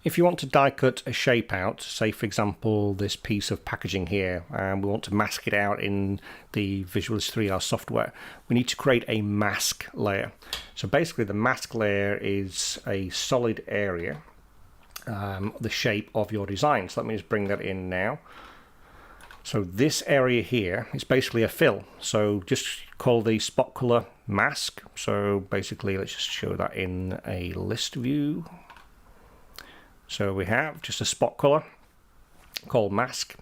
If you want to die cut a shape out, say for example this piece of packaging here, and we want to mask it out in the Visualis3R software, we need to create a mask layer. So basically the mask layer is a solid area, the shape of your design. So let me just bring that in now. So this area here is basically a fill. So just call the spot color mask. So basically let's just show that in a list view. So we have just a spot color called mask,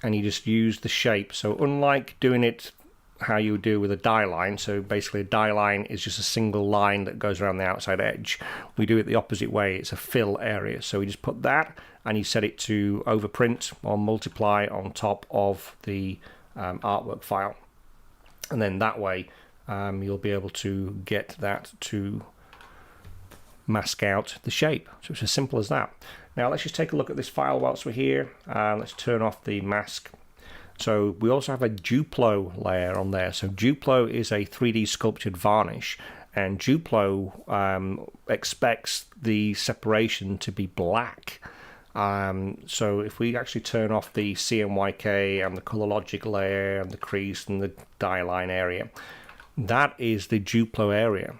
and you just use the shape. So unlike doing it how you would do with a die line, so basically a die line is just a single line that goes around the outside edge, we do it the opposite way. It's a fill area. So we just put that and you set it to overprint or multiply on top of the artwork file, and then that way you'll be able to get that to mask out the shape. So it's as simple as that. Now let's just take a look at this file whilst we're here. Let's turn off the mask. So we also have a Duplo layer on there. So Duplo is a 3D sculptured varnish, and Duplo expects the separation to be black. So if we actually turn off the CMYK and the color logic layer and the crease and the die line area, that is the Duplo area.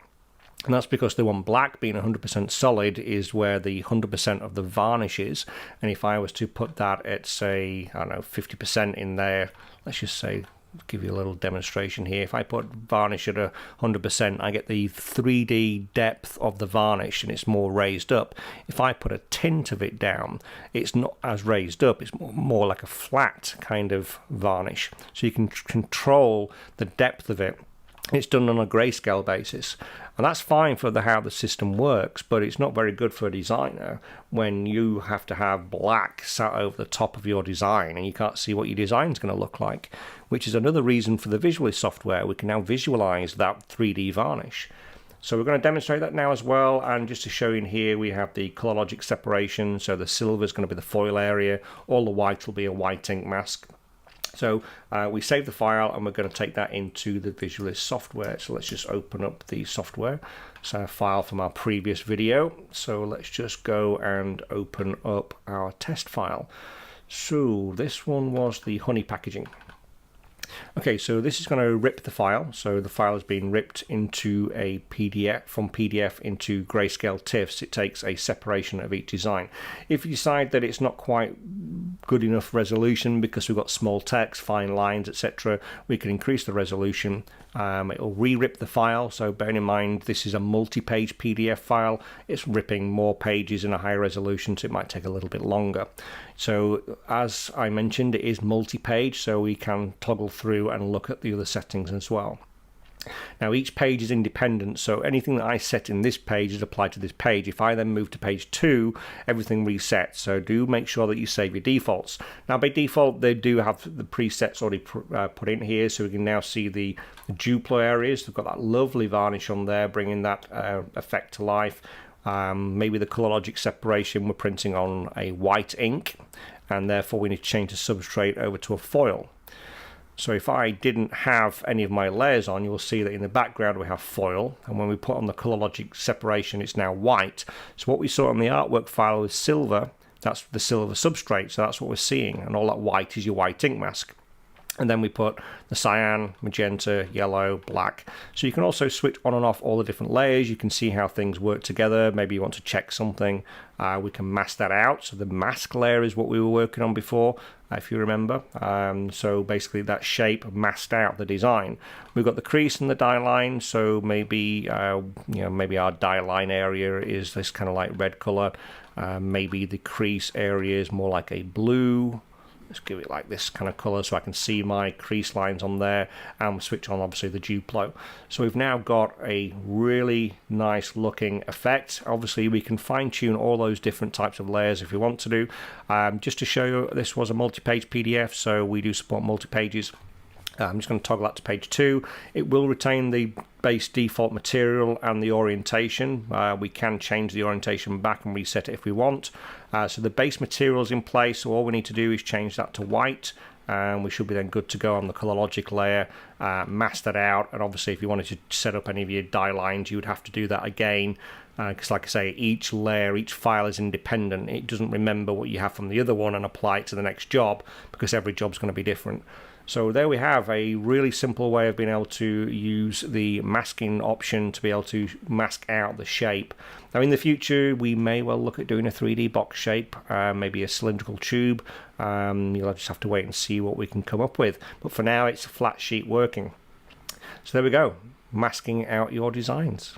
And that's because they want black being 100% solid is where the 100% of the varnish is. And if I was to put that at, say, I don't know, 50% in there, let's just say, give you a little demonstration here. If I put varnish at 100%, I get the 3D depth of the varnish and it's more raised up. If I put a tint of it down, it's not as raised up. It's more like a flat kind of varnish. So you can control the depth of it. It's done on a grayscale basis, and that's fine for how the system works, but it's not very good for a designer when you have to have black sat over the top of your design and you can't see what your design is going to look like, which is another reason for the Visualis software. We can now visualize that 3D varnish. So we're going to demonstrate that now as well, and just to show you in here, we have the color logic separation. So the silver is going to be the foil area, all the white will be a white ink mask. So we save the file and we're going to take that into the Visualis software. So let's just open up the software. It's a file from our previous video. So let's just go and open up our test file. So this one was the honey packaging. Okay, so this is going to rip the file. So the file has been ripped into a PDF, from PDF into grayscale TIFFs. It takes a separation of each design. If you decide that it's not quite good enough resolution because we've got small text, fine lines, etc., we can increase the resolution. It will re-rip the file. So bearing in mind this is a multi-page PDF file, it's ripping more pages in a higher resolution, so it might take a little bit longer. So as I mentioned, it is multi-page, so we can toggle through and look at the other settings as well. Now each page is independent, so anything that I set in this page is applied to this page. If I then move to page 2, everything resets. So do make sure that you save your defaults. Now by default they do have the presets already put in here, so we can now see the Duplo areas. They've got that lovely varnish on there, bringing that effect to life. Maybe the color logic separation, we're printing on a white ink, and therefore we need to change the substrate over to a foil. So if I didn't have any of my layers on, you'll see that in the background we have foil, and when we put on the color logic separation, it's now white. So what we saw on the artwork file was silver. That's the silver substrate, so that's what we're seeing, and all that white is your white ink mask. And then we put the cyan, magenta, yellow, black. So you can also switch on and off all the different layers. You can see how things work together. Maybe you want to check something. We can mask that out. So the mask layer is what we were working on before, if you remember. So basically that shape masked out the design. We've got the crease and the die line. So maybe maybe our die line area is this kind of like red color. Maybe the crease area is more like a blue. Let's give it like this kind of color so I can see my crease lines on there, and we'll switch on obviously the Duplo. So we've now got a really nice looking effect. Obviously we can fine tune all those different types of layers if we want to do. Just to show you, this was a multi-page PDF, so we do support multi-pages. I'm just going to toggle that to page 2. It will retain the base default material and the orientation. We can change the orientation back and reset it if we want. So the base material is in place, so all we need to do is change that to white. and we should be then good to go on the color logic layer. Mask that out, and obviously if you wanted to set up any of your dye lines, you would have to do that again, because like I say, each layer, each file is independent. It doesn't remember what you have from the other one and apply it to the next job, because every job's going to be different. So there we have a really simple way of being able to use the masking option to be able to mask out the shape. Now in the future we may well look at doing a 3D box shape, maybe a cylindrical tube. You'll just have to wait and see what we can come up with, but for now it's a flat sheet working. So there we go, masking out your designs.